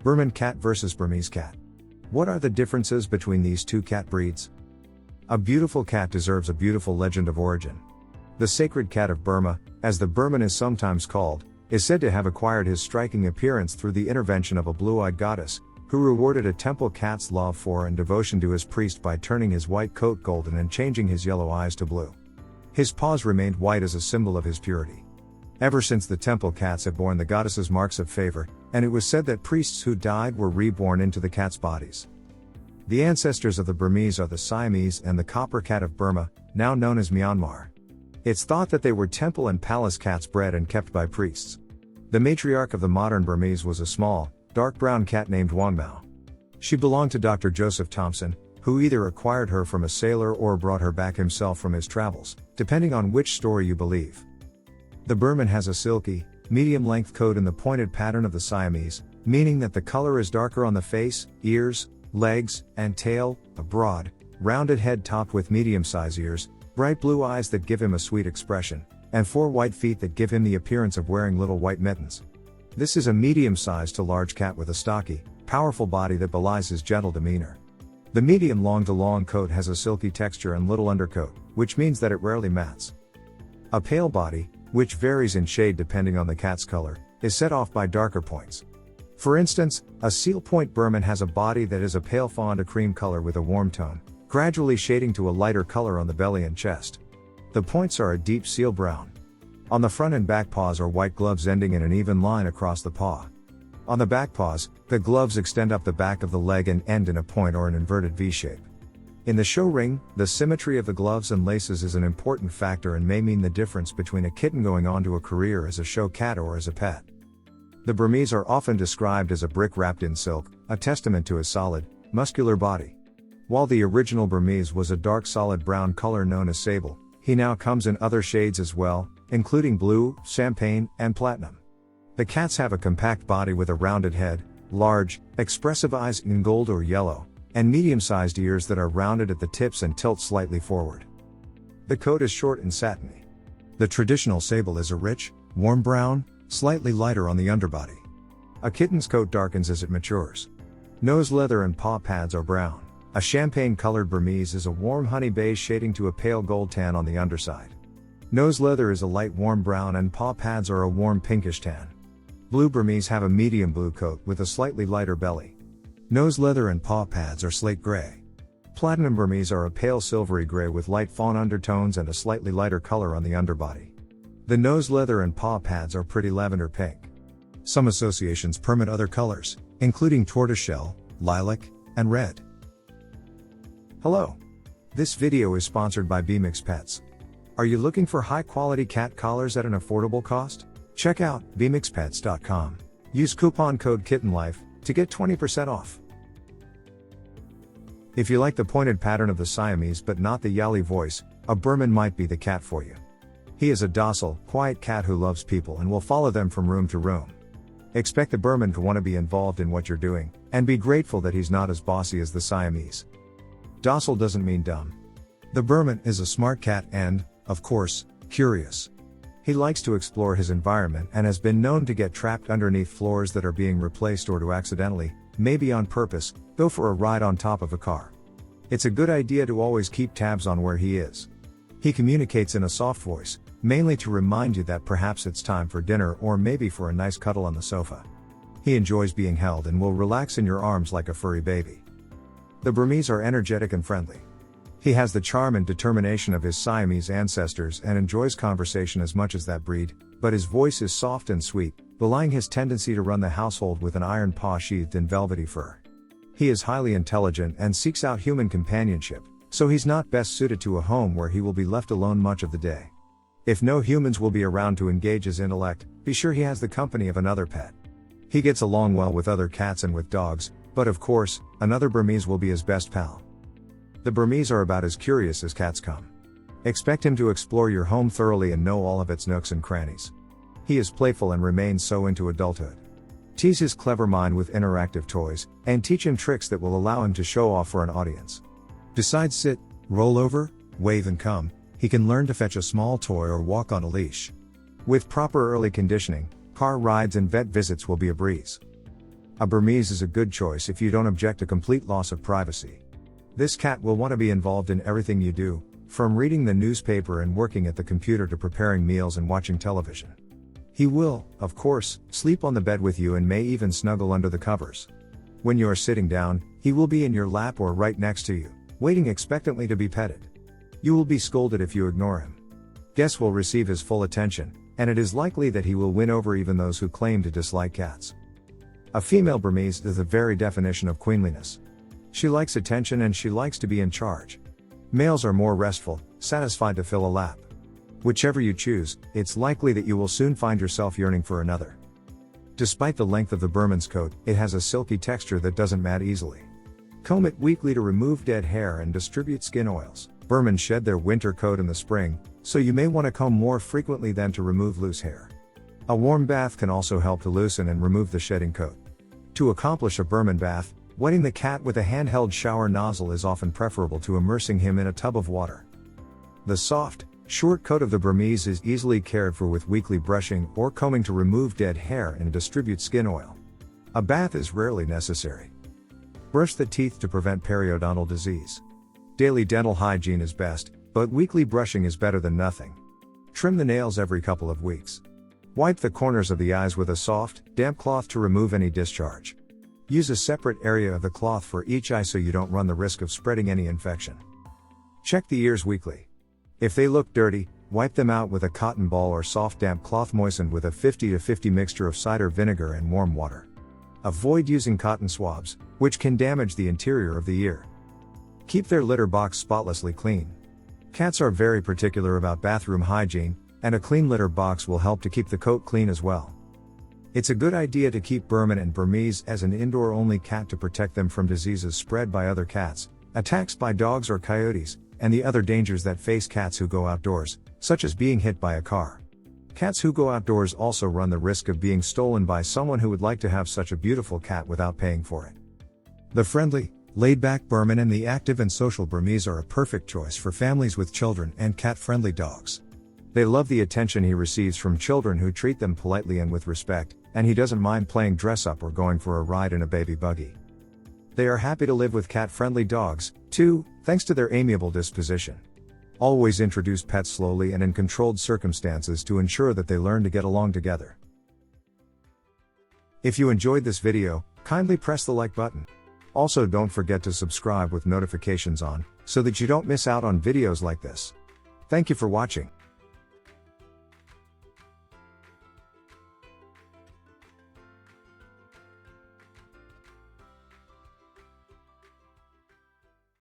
Birman Cat versus Burmese Cat. What are the differences between these two cat breeds? A beautiful cat deserves a beautiful legend of origin. The Sacred Cat of Burma, as the Burman is sometimes called, is said to have acquired his striking appearance through the intervention of a blue-eyed goddess, who rewarded a temple cat's love for and devotion to his priest by turning his white coat golden and changing his yellow eyes to blue. His paws remained white as a symbol of his purity. Ever since the temple cats had borne the goddess's marks of favor, and it was said that priests who died were reborn into the cat's bodies. The ancestors of the Burmese are the Siamese and the Copper Cat of Burma, now known as Myanmar. It's thought that they were temple and palace cats bred and kept by priests. The matriarch of the modern Burmese was a small, dark brown cat named Wong Mau. She belonged to Dr. Joseph Thompson, who either acquired her from a sailor or brought her back himself from his travels, depending on which story you believe. The Burman has a silky, medium-length coat in the pointed pattern of the Siamese, meaning that the color is darker on the face, ears, legs, and tail, a broad, rounded head topped with medium-sized ears, bright blue eyes that give him a sweet expression, and 4 white feet that give him the appearance of wearing little white mittens. This is a medium-sized to large cat with a stocky, powerful body that belies his gentle demeanor. The medium long to long coat has a silky texture and little undercoat, which means that it rarely mats. A pale body, which varies in shade depending on the cat's color, is set off by darker points. For instance, a seal point Burman has a body that is a pale fawn to cream color with a warm tone, gradually shading to a lighter color on the belly and chest. The points are a deep seal brown. On the front and back paws are white gloves ending in an even line across the paw. On the back paws, the gloves extend up the back of the leg and end in a point or an inverted V shape. In the show ring, the symmetry of the gloves and laces is an important factor and may mean the difference between a kitten going on to a career as a show cat or as a pet. The Burmese are often described as a brick wrapped in silk, a testament to his solid, muscular body. While the original Burmese was a dark solid brown color known as sable, he now comes in other shades as well, including blue, champagne, and platinum. The cats have a compact body with a rounded head, large, expressive eyes in gold or yellow, and medium-sized ears that are rounded at the tips and tilt slightly forward. The coat is short and satiny. The traditional sable is a rich, warm brown, slightly lighter on the underbody. A kitten's coat darkens as it matures. Nose leather and paw pads are brown. A champagne-colored Burmese is a warm honey beige shading to a pale gold tan on the underside. Nose leather is a light warm brown and paw pads are a warm pinkish tan. Blue Burmese have a medium blue coat with a slightly lighter belly. Nose leather and paw pads are slate gray. Platinum Burmese are a pale silvery gray with light fawn undertones and a slightly lighter color on the underbody. The nose leather and paw pads are pretty lavender pink. Some associations permit other colors, including tortoiseshell, lilac, and red. Hello. This video is sponsored by bMix Pets. Are you looking for high-quality cat collars at an affordable cost? Check out bmixpets.com. Use coupon code KittenLife to get 20% off. If you like the pointed pattern of the Siamese but not the yowly voice, a Burman might be the cat for you. He is a docile, quiet cat who loves people and will follow them from room to room. Expect the Burman to want to be involved in what you're doing, and be grateful that he's not as bossy as the Siamese. Docile doesn't mean dumb. The Burman is a smart cat and, of course, curious. He likes to explore his environment and has been known to get trapped underneath floors that are being replaced or to accidentally, maybe on purpose, go for a ride on top of a car. It's a good idea to always keep tabs on where he is. He communicates in a soft voice, mainly to remind you that perhaps it's time for dinner or maybe for a nice cuddle on the sofa. He enjoys being held and will relax in your arms like a furry baby. The Burmese are energetic and friendly. He has the charm and determination of his Siamese ancestors and enjoys conversation as much as that breed, but his voice is soft and sweet, belying his tendency to run the household with an iron paw sheathed in velvety fur. He is highly intelligent and seeks out human companionship, so he's not best suited to a home where he will be left alone much of the day. If no humans will be around to engage his intellect, be sure he has the company of another pet. He gets along well with other cats and with dogs, but of course, another Burmese will be his best pal. The Burmese are about as curious as cats come. Expect him to explore your home thoroughly and know all of its nooks and crannies. He is playful and remains so into adulthood. Tease his clever mind with interactive toys, and teach him tricks that will allow him to show off for an audience. Besides sit, roll over, wave and come, he can learn to fetch a small toy or walk on a leash. With proper early conditioning, car rides and vet visits will be a breeze. A Burmese is a good choice if you don't object to complete loss of privacy. This cat will want to be involved in everything you do, from reading the newspaper and working at the computer to preparing meals and watching television. He will, of course, sleep on the bed with you and may even snuggle under the covers. When you are sitting down, he will be in your lap or right next to you, waiting expectantly to be petted. You will be scolded if you ignore him. Guests will receive his full attention, and it is likely that he will win over even those who claim to dislike cats. A female Burmese is the very definition of queenliness. She likes attention and she likes to be in charge. Males are more restful, satisfied to fill a lap. Whichever you choose, it's likely that you will soon find yourself yearning for another. Despite the length of the Burman's coat, it has a silky texture that doesn't mat easily. Comb it weekly to remove dead hair and distribute skin oils. Burmans shed their winter coat in the spring, so you may want to comb more frequently than to remove loose hair. A warm bath can also help to loosen and remove the shedding coat. To accomplish a Burman bath, wetting the cat with a handheld shower nozzle is often preferable to immersing him in a tub of water. The soft, short coat of the Burmese is easily cared for with weekly brushing or combing to remove dead hair and distribute skin oil. A bath is rarely necessary. Brush the teeth to prevent periodontal disease. Daily dental hygiene is best, but weekly brushing is better than nothing. Trim the nails every couple of weeks. Wipe the corners of the eyes with a soft, damp cloth to remove any discharge. Use a separate area of the cloth for each eye so you don't run the risk of spreading any infection. Check the ears weekly. If they look dirty, wipe them out with a cotton ball or soft damp cloth moistened with a 50-50 mixture of cider vinegar and warm water. Avoid using cotton swabs, which can damage the interior of the ear. Keep their litter box spotlessly clean. Cats are very particular about bathroom hygiene, and a clean litter box will help to keep the coat clean as well. It's a good idea to keep Birman and Burmese as an indoor-only cat to protect them from diseases spread by other cats, attacks by dogs or coyotes, and the other dangers that face cats who go outdoors, such as being hit by a car. Cats who go outdoors also run the risk of being stolen by someone who would like to have such a beautiful cat without paying for it. The friendly, laid-back Burman and the active and social Burmese are a perfect choice for families with children and cat-friendly dogs. They love the attention he receives from children who treat them politely and with respect, and he doesn't mind playing dress-up or going for a ride in a baby buggy. They are happy to live with cat-friendly dogs, too, thanks to their amiable disposition. Always introduce pets slowly and in controlled circumstances to ensure that they learn to get along together. If you enjoyed this video, kindly press the like button. Also, don't forget to subscribe with notifications on, so that you don't miss out on videos like this. Thank you for watching.